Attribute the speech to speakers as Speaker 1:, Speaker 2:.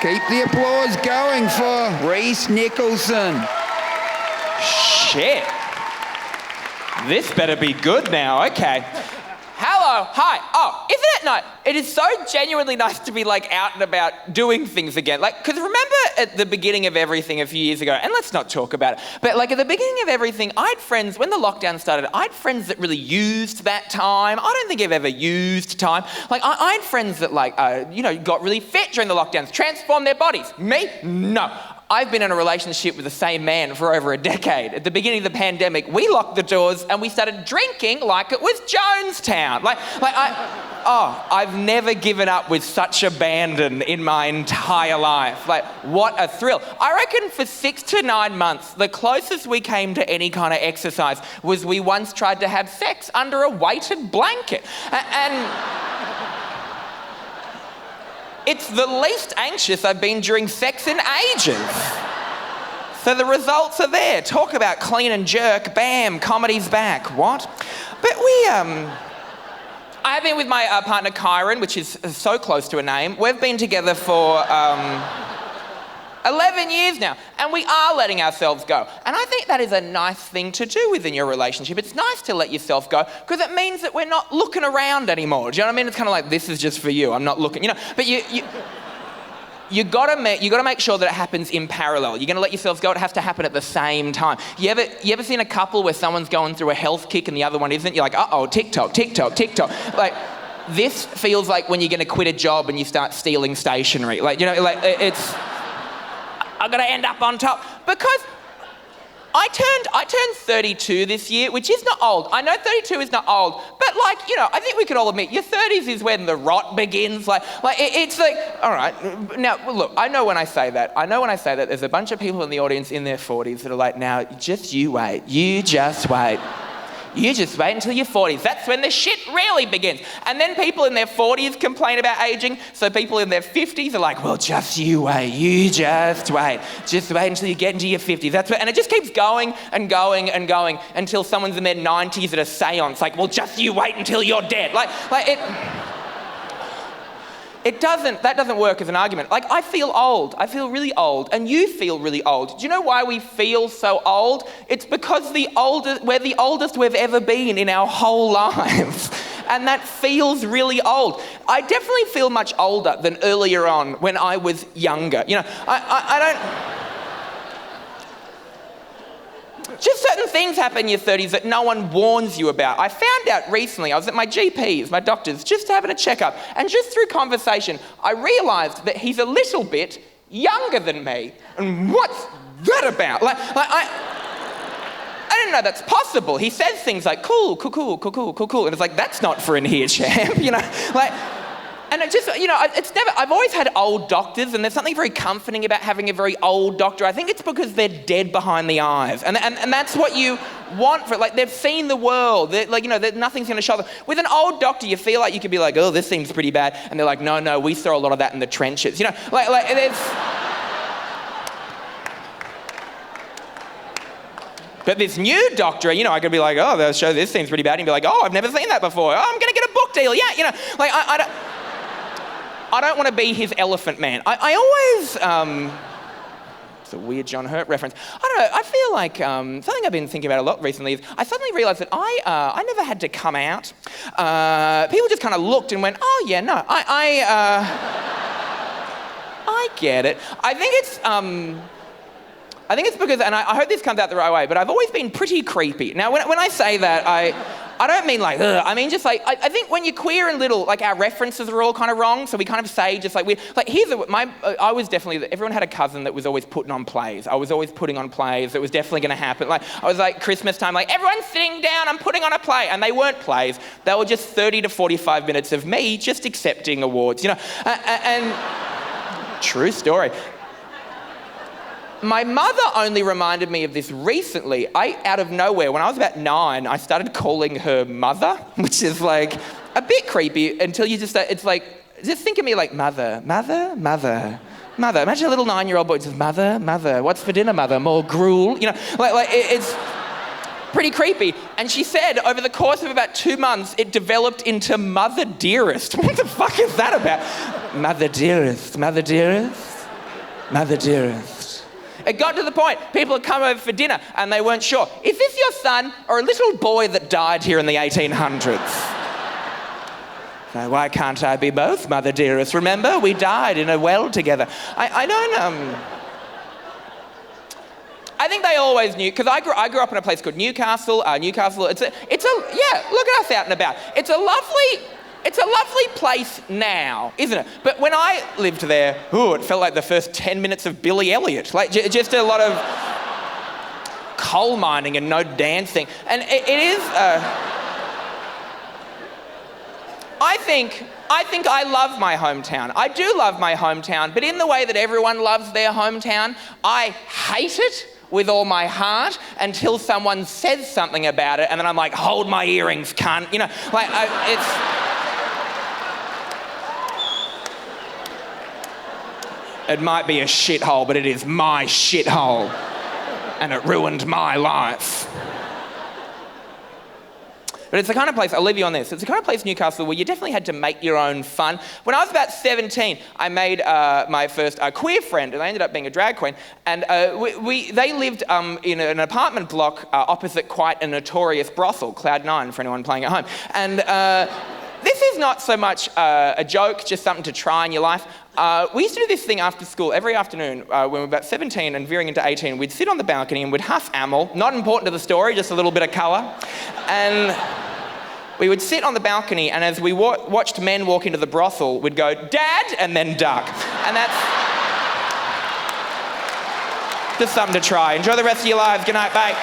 Speaker 1: Keep the applause going for Rhys Nicholson.
Speaker 2: Shit. This better be good now, okay. Hello, hi. Oh, isn't it nice? It is so genuinely nice to be out and about doing things again. Because remember at the beginning of everything a few years ago, and let's not talk about it, but at the beginning of everything, I had friends, when the lockdown started, I had friends that really used that time. I don't think I've ever used time. I had friends that got really fit during the lockdowns, transformed their bodies. Me? No. I've been in a relationship with the same man for over a decade. At the beginning of the pandemic, we locked the doors and we started drinking like it was Jonestown. I've never given up with such abandon in my entire life. What a thrill. I reckon for 6 to 9 months, the closest we came to any kind of exercise was we once tried to have sex under a weighted blanket. And it's the least anxious I've been during sex in ages. So the results are there. Talk about clean and jerk. Bam, comedy's back. What? But I've been with my partner Kyron, which is so close to a name. We've been together for 11 years now, and we are letting ourselves go. And I think that is a nice thing to do within your relationship. It's nice to let yourself go because it means that we're not looking around anymore. Do you know what I mean? It's kind of this is just for you. I'm not looking, But you gotta make sure that it happens in parallel. You're gonna let yourselves go. It has to happen at the same time. You ever seen a couple where someone's going through a health kick and the other one isn't? You're like, uh-oh, TikTok, TikTok, TikTok. This feels like when you're gonna quit a job and you start stealing stationery. It's. I'm gonna end up on top because I turned 32 this year, which is not old. I know 32 is not old, but I think we could all admit your 30s is when the rot begins. All right. Now look, I know when I say that, there's a bunch of people in the audience in their 40s that are now just you wait, you just wait. You just wait until your 40s. That's when the shit really begins. And then people in their 40s complain about aging, so people in their 50s are like, well, just you wait. You just wait. Just wait until you get into your 50s. And it just keeps going and going and going until someone's in their 90s at a seance. Well, just you wait until you're dead. That doesn't work as an argument. I feel old. I feel really old. And you feel really old. Do you know why we feel so old? It's because we're the oldest we've ever been in our whole lives. And that feels really old. I definitely feel much older than earlier on when I was younger. I don't... Just certain things happen in your 30s that no one warns you about. I found out recently, I was at my GP's, my doctor's, just having a checkup, and just through conversation, I realised that he's a little bit younger than me. And what's that about? I didn't know that's possible. He says things like, cool, and it's that's not for in here, champ, And it just, I've always had old doctors, and there's something very comforting about having a very old doctor. I think it's because they're dead behind the eyes. And that's what you want for it. They've seen the world. Nothing's going to shock them. With an old doctor, you feel like you could be like, oh, this seems pretty bad. And they're like, no, we saw a lot of that in the trenches. It's... But this new doctor, I could be like, oh, they'll show this seems pretty bad. And be like, oh, I've never seen that before. Oh, I'm going to get a book deal. Yeah, I don't want to be his elephant man. I always, it's a weird John Hurt reference. I don't know, I feel like something I've been thinking about a lot recently is I suddenly realised that I never had to come out. People just kind of looked and went, oh yeah, no, I get it. I think it's because, and I hope this comes out the right way, but I've always been pretty creepy. Now, when I say that, I don't mean ugh. I mean just I think when you're queer and little, our references are all kind of wrong, so we kind of say just weird. I was definitely, everyone had a cousin that was always putting on plays. I was always putting on plays that was definitely going to happen. I was Christmas time, everyone's sitting down, I'm putting on a play. And they weren't plays. They were just 30 to 45 minutes of me just accepting awards, and true story. My mother only reminded me of this recently. Out of nowhere, when I was about 9, I started calling her mother, which is a bit creepy until you just, just think of me like mother. Imagine a little 9-year-old boy just, mother, what's for dinner, mother? More gruel? It's pretty creepy. And she said over the course of about 2 months, it developed into Mother Dearest. What the fuck is that about? Mother Dearest. Mother dearest. It got to the point, people had come over for dinner and they weren't sure, is this your son or a little boy that died here in the 1800s? So why can't I be both, mother dearest? Remember, we died in a well together. I think they always knew, because I grew up in a place called Newcastle. Newcastle, yeah, look at us out and about. It's a lovely place now, isn't it? But when I lived there, it felt like the first 10 minutes of Billy Elliot. Like just a lot of coal mining and no dancing. And it is... I think I love my hometown. I do love my hometown, but in the way that everyone loves their hometown, I hate it with all my heart until someone says something about it, and then I'm like, hold my earrings, cunt. You know, like, it might be a shithole, but it is my shithole, and it ruined my life. But it's the kind of place, I'll leave you on this, it's the kind of place, Newcastle, where you definitely had to make your own fun. When I was about 17, I made my first queer friend, and they ended up being a drag queen, and they lived in an apartment block opposite quite a notorious brothel, Cloud 9, for anyone playing at home. And this is not so much a joke, just something to try in your life. We used to do this thing after school every afternoon when we were about 17 and veering into 18. We'd sit on the balcony and we'd huff amyl, not important to the story, just a little bit of colour. And we would sit on the balcony, and as we watched men walk into the brothel, we'd go, Dad, and then duck. And that's just something to try. Enjoy the rest of your lives. Good night, bye.